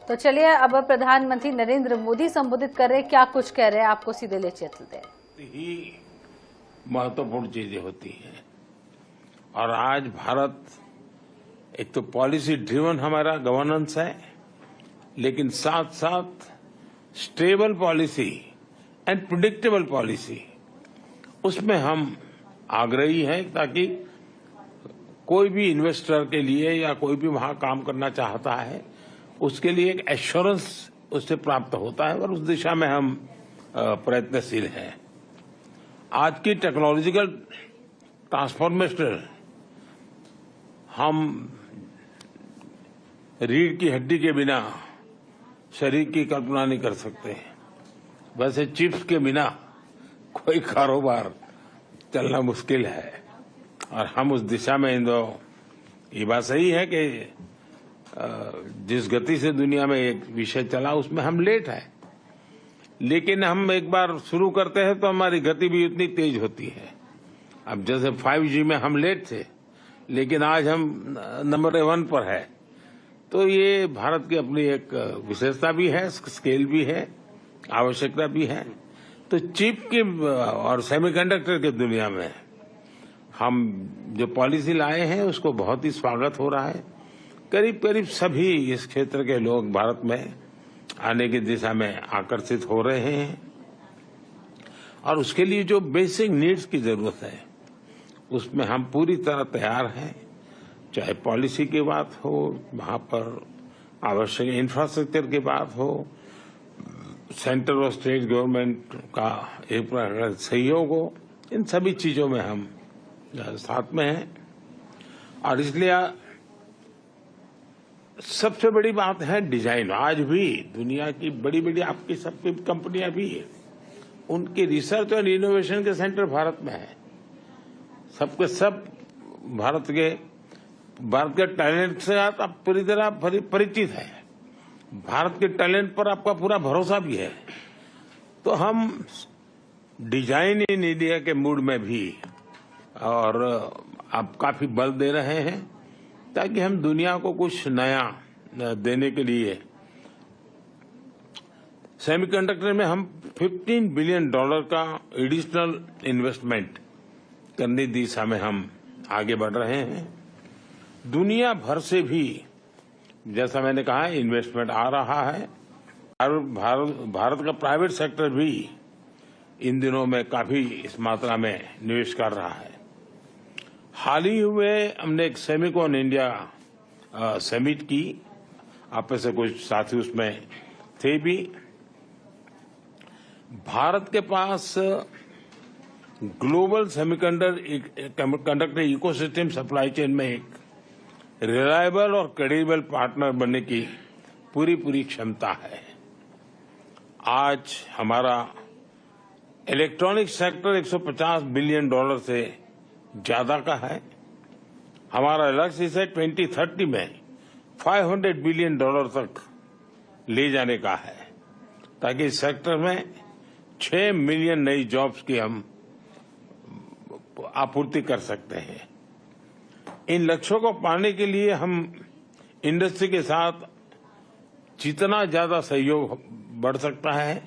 तो चलिए अब प्रधानमंत्री नरेंद्र मोदी संबोधित कर रहे हैं, क्या कुछ कह रहे हैं आपको सीधे ले चलते हैं। ही महत्वपूर्ण चीजें होती हैं और आज भारत एक तो पॉलिसी ड्रिवन हमारा गवर्नेंस है, लेकिन साथ साथ stable policy and predictable policy, उसमें हम आग्रही हैं ताकि कोई भी इन्वेस्टर के लिए या कोई भी वहां काम करना चाहता है उसके लिए एक एश्योरेंस उससे प्राप्त होता है और उस दिशा में हम प्रयत्नशील हैं। आज की टेक्नोलॉजिकल ट्रांसफॉर्मेशन हम रीढ़ की हड्डी के बिना शरीर की कल्पना नहीं कर सकते। वैसे चिप्स के बिना कोई कारोबार चलना मुश्किल है और हम उस दिशा में ये बात सही है कि जिस गति से दुनिया में एक विषय चला उसमें हम लेट है, लेकिन हम एक बार शुरू करते हैं तो हमारी गति भी उतनी तेज होती है। अब जैसे 5G में हम लेट थे, लेकिन आज हम नंबर 1 पर है। तो ये भारत की अपनी एक विशेषता भी है, स्केल भी है, आवश्यकता भी है। तो चिप की और सेमीकंडक्टर की दुनिया में हम जो पॉलिसी लाए हैं उसको बहुत ही स्वागत हो रहा है। करीब करीब सभी इस क्षेत्र के लोग भारत में आने की दिशा में आकर्षित हो रहे हैं और उसके लिए जो बेसिक नीड्स की जरूरत है उसमें हम पूरी तरह तैयार हैं। चाहे पॉलिसी की बात हो, वहां पर आवश्यक इंफ्रास्ट्रक्चर की बात हो, सेंट्रल और स्टेट गवर्नमेंट का एक प्रकार सहयोग हो, इन सभी चीजों में हम साथ में हैं। और इसलिए सबसे बड़ी बात है डिजाइन। आज भी दुनिया की बड़ी बड़ी आपकी सबकी कंपनियां भी है, उनकी रिसर्च और इनोवेशन के सेंटर भारत में है। सबके सब भारत के टैलेंट से आप पूरी तरह परिचित है। भारत के टैलेंट पर आपका पूरा भरोसा भी है। तो हम डिजाइन इन इंडिया के मूड में भी और अब काफी बल दे रहे हैं ताकि हम दुनिया को कुछ नया देने के लिए सेमीकंडक्टर में हम $15 बिलियन का एडिशनल इन्वेस्टमेंट करने की दिशा में हम आगे बढ़ रहे हैं। दुनिया भर से भी जैसा मैंने कहा इन्वेस्टमेंट आ रहा है। भारत का प्राइवेट सेक्टर भी इन दिनों में काफी इस मात्रा में निवेश कर रहा है। हाल ही हुए हमने एक सेमिकॉन इंडिया समिट की, आप में से कुछ साथी उसमें थे भी। भारत के पास global semiconductor ecosystem supply chain में एक रिलायबल और क्रेडिबल पार्टनर बनने की पूरी क्षमता है। आज हमारा इलेक्ट्रॉनिक सेक्टर $150 बिलियन से ज्यादा का है। हमारा लक्ष्य इसे 2030 में $500 बिलियन तक ले जाने का है ताकि इस सेक्टर में 6 मिलियन नई जॉब्स की हम आपूर्ति कर सकते हैं। इन लक्ष्यों को पाने के लिए हम इंडस्ट्री के साथ जितना ज्यादा सहयोग बढ़ सकता है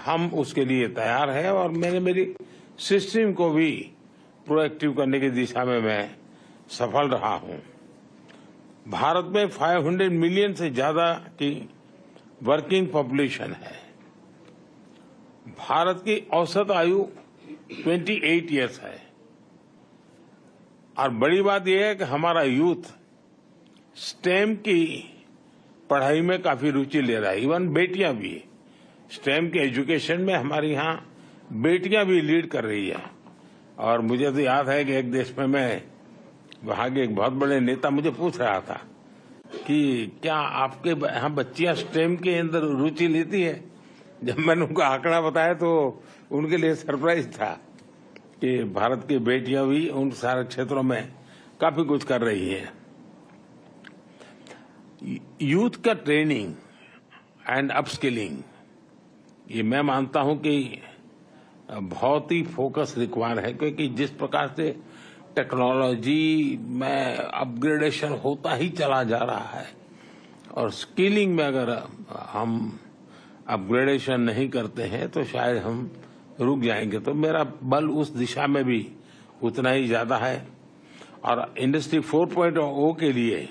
हम उसके लिए तैयार हैं और मेरी सिस्टम को भी प्रोएक्टिव करने की दिशा में मैं सफल रहा हूं। भारत में 500 मिलियन से ज्यादा की वर्किंग पॉपुलेशन है। भारत की औसत आयु 28 इयर्स है और बड़ी बात यह है कि हमारा यूथ स्टेम की पढ़ाई में काफी रुचि ले रहा है। इवन बेटियां भी स्टेम के एजुकेशन में हमारे यहाँ बेटियां भी लीड कर रही है। और मुझे तो याद है कि एक देश में मैं वहां के एक बहुत बड़े नेता मुझे पूछ रहा था कि क्या आपके यहाँ बच्चियां स्टेम के अंदर रुचि लेती है। जब मैंने उनको आंकड़ा बताया तो उनके लिए सरप्राइज था कि भारत की बेटियां भी उन सारे क्षेत्रों में काफी कुछ कर रही है। यूथ का ट्रेनिंग एंड अपस्किलिंग ये मैं मानता हूं कि बहुत ही फोकस रिक्वायर है, क्योंकि जिस प्रकार से टेक्नोलॉजी में अपग्रेडेशन होता ही चला जा रहा है और स्किलिंग में अगर हम अपग्रेडेशन नहीं करते हैं तो शायद हम रुक जाएंगे। तो मेरा बल उस दिशा में भी उतना ही ज्यादा है। और इंडस्ट्री 4.0 के लिए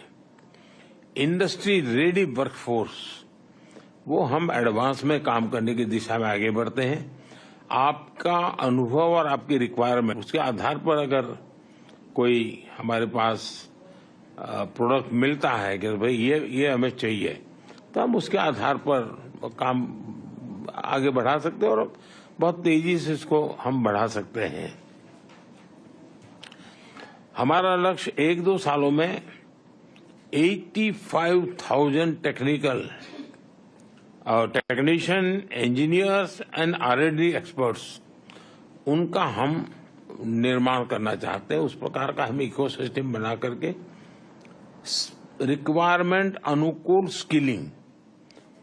इंडस्ट्री रेडी वर्कफोर्स, वो हम एडवांस में काम करने की दिशा में आगे बढ़ते हैं। आपका अनुभव और आपकी रिक्वायरमेंट, उसके आधार पर अगर कोई हमारे पास प्रोडक्ट मिलता है कि भाई ये हमें चाहिए, तो हम उसके आधार पर काम आगे बढ़ा सकते हैं और बहुत तेजी से इसको हम बढ़ा सकते हैं। हमारा लक्ष्य 1-2 सालों में 85,000 technician, engineers and R&D experts, उनका हम निर्माण करना चाहते हैं। उस प्रकार का हम इकोसिस्टम बना करके रिक्वायरमेंट अनुकूल स्किलिंग,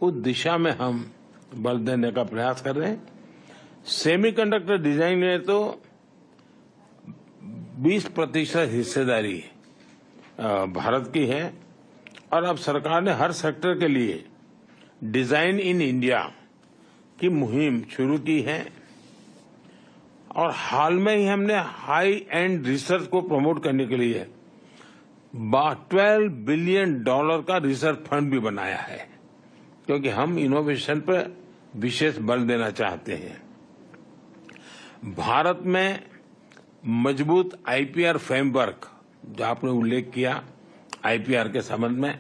उस दिशा में हम बल देने का प्रयास कर रहे हैं। सेमीकंडक्टर डिजाइन में तो 20% हिस्सेदारी भारत की है और अब सरकार ने हर सेक्टर के लिए डिजाइन इन इंडिया की मुहिम शुरू की है। और हाल में ही हमने हाई एंड रिसर्च को प्रमोट करने के लिए $12 बिलियन का रिसर्च फंड भी बनाया है, क्योंकि हम इनोवेशन पर विशेष बल देना चाहते हैं। भारत में मजबूत IPR फ्रेमवर्क, जो आपने उल्लेख किया IPR के संबंध में,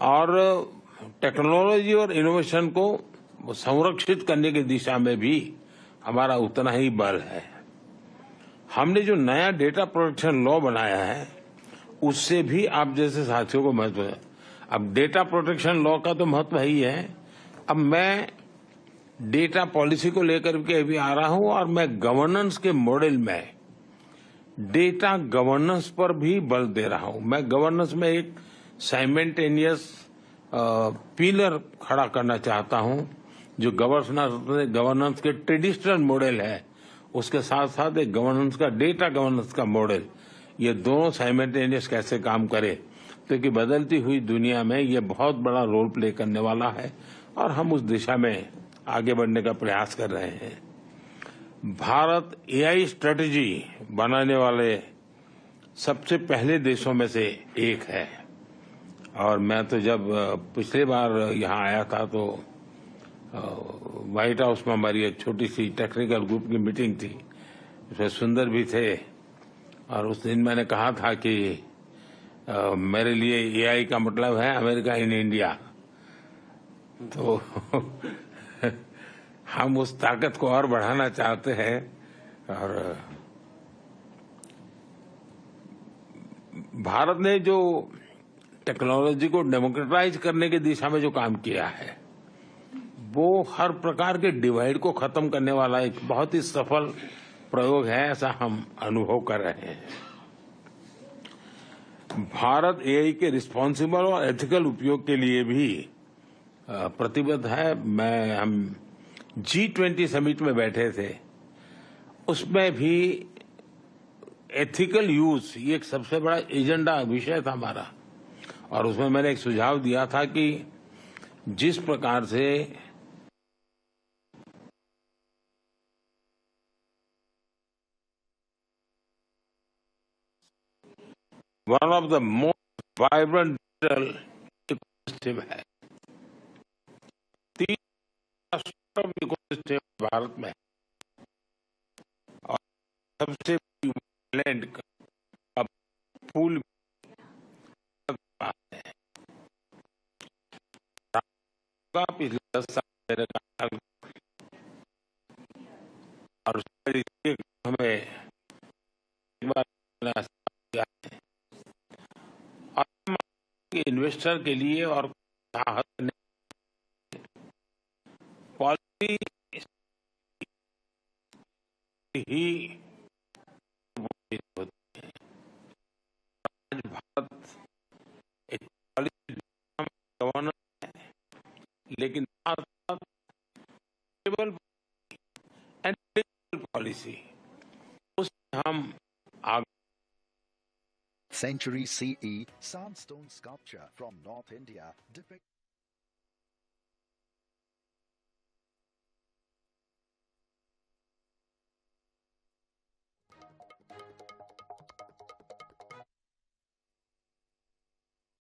और टेक्नोलॉजी और इनोवेशन को संरक्षित करने की दिशा में भी हमारा उतना ही बल है। हमने जो नया डेटा प्रोटेक्शन लॉ बनाया है, उससे भी आप जैसे साथियों को महत्व है। अब डेटा प्रोटेक्शन लॉ का तो महत्व ही है। अब मैं डेटा पॉलिसी को लेकर के अभी आ रहा हूं और मैं गवर्नेंस के मॉडल में डेटा गवर्नेंस पर भी बल दे रहा हूं। मैं गवर्नेंस में एक साइमल्टेनियस पिलर खड़ा करना चाहता हूं, जो गवर्नेंस के ट्रेडिशनल मॉडल है, उसके साथ साथ एक गवर्नेंस का, डेटा गवर्नेंस का मॉडल, ये दोनों साइमल्टेनियस कैसे काम करे, क्योंकि बदलती हुई दुनिया में ये बहुत बड़ा रोल प्ले करने वाला है और हम उस दिशा में आगे बढ़ने का प्रयास कर रहे हैं। भारत AI स्ट्रेटेजी बनाने वाले सबसे पहले देशों में से एक है। और मैं तो जब पिछली बार यहाँ आया था तो व्हाइट हाउस में हमारी एक छोटी सी टेक्निकल ग्रुप की मीटिंग थी, उसमें सुंदर भी थे। और उस दिन मैंने कहा था कि मेरे लिए AI का मतलब है अमेरिका इन इंडिया। तो हम उस ताकत को और बढ़ाना चाहते हैं। और भारत ने जो टेक्नोलॉजी को डेमोक्रेटाइज करने की दिशा में जो काम किया है, वो हर प्रकार के डिवाइड को खत्म करने वाला एक बहुत ही सफल प्रयोग है, ऐसा हम अनुभव कर रहे हैं। भारत AI के रिस्पॉन्सिबल और एथिकल उपयोग के लिए भी प्रतिबद्ध है। हम G20 समिट में बैठे थे, उसमें भी एथिकल यूज ये एक सबसे बड़ा एजेंडा विषय था हमारा। और उसमें मैंने एक सुझाव दिया था कि जिस प्रकार से one of the most vibrant digital ecosystem है, 3 इकोसिस्टम भारत में, और सबसे लैंड का फूल पिछले 10 साल मेरे काल, और हमें एक बार इन्वेस्टर के लिए और पॉलिसी ही होती है। आज भारत एक पॉलिसी गवर्नर है, लेकिन टेबल एंड टेबल पॉलिसी, उससे हम आगे। century CE sandstone sculpture from North India depict